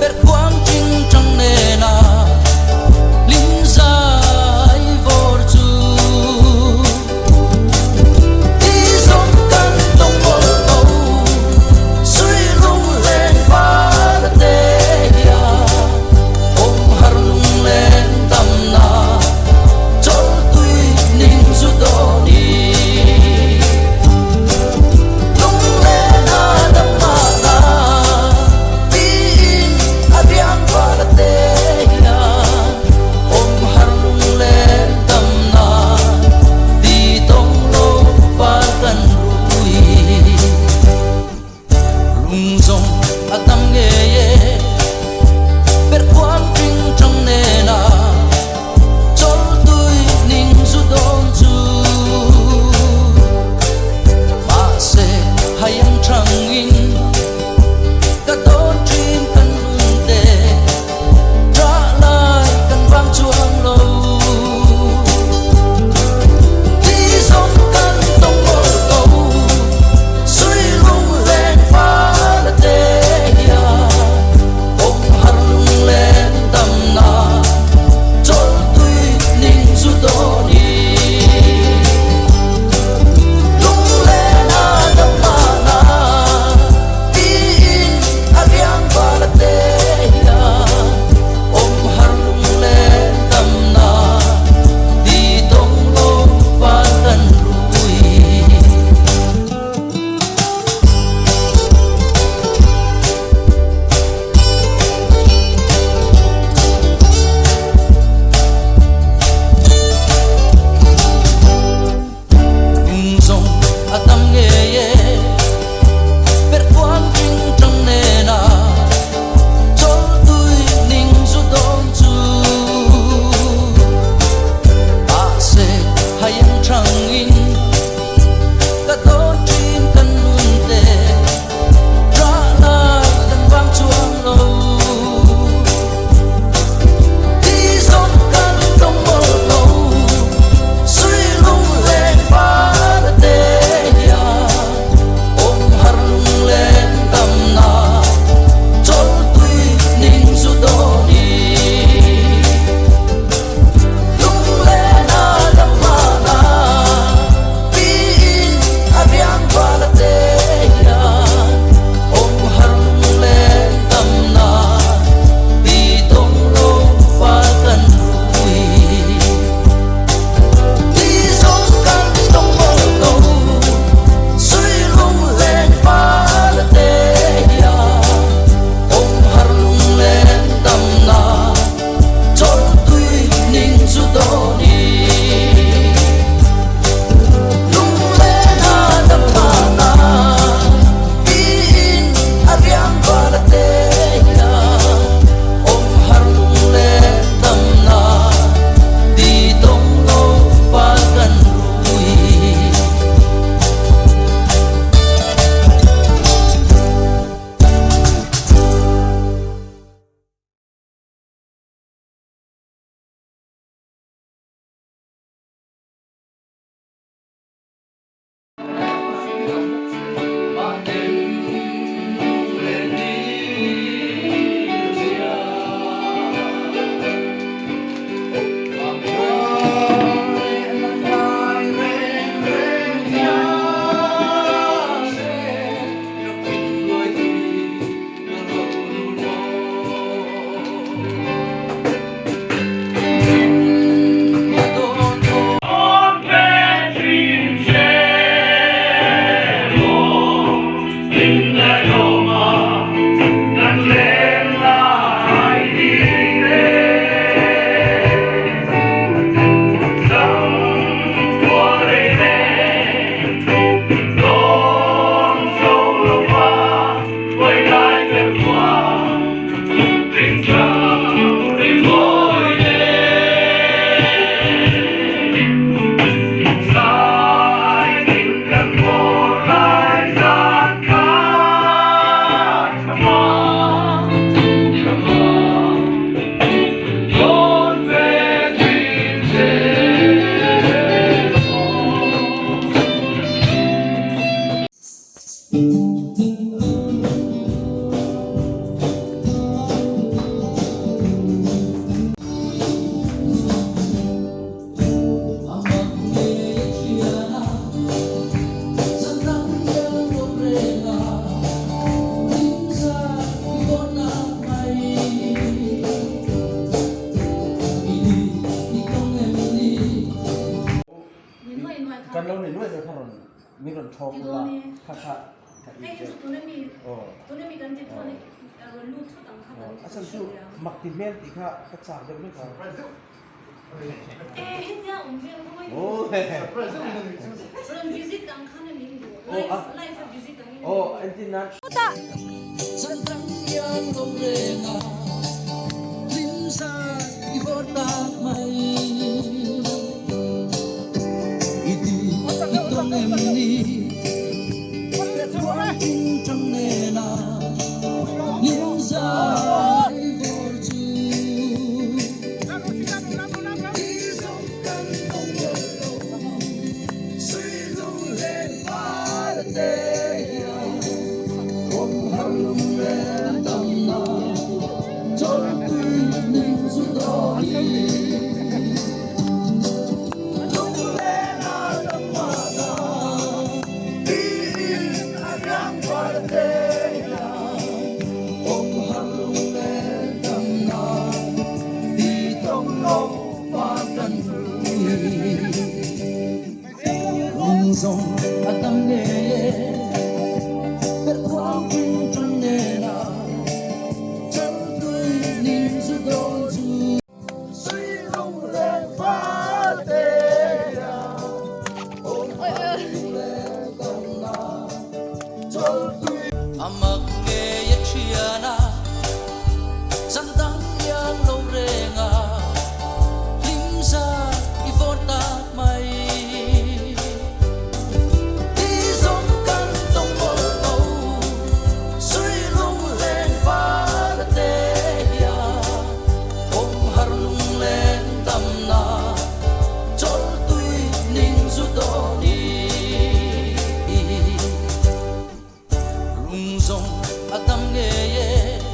Per quang chinh trăng nè na Kan lâu này nuôi được thằng mình còn thọc là khát Này cái tụi nó mi gần tiếp thôi rồi lút thuốc ăn khát à sao chú mặc thì men thì khá cắt sạc được mấy cái hết ra ông viên không ai rồi visit ăn khát này mình đủ live visit ăn anh tin nát Sông tâm nghề bất quang trong nghề nào chân tươi nín dù đôi dù suy lung lên phá tê ôm lên tâm nào chân tươi amak nghề yết chiana dân tăng yang lâu renga lim sa ivota mai Rung rong atam nghe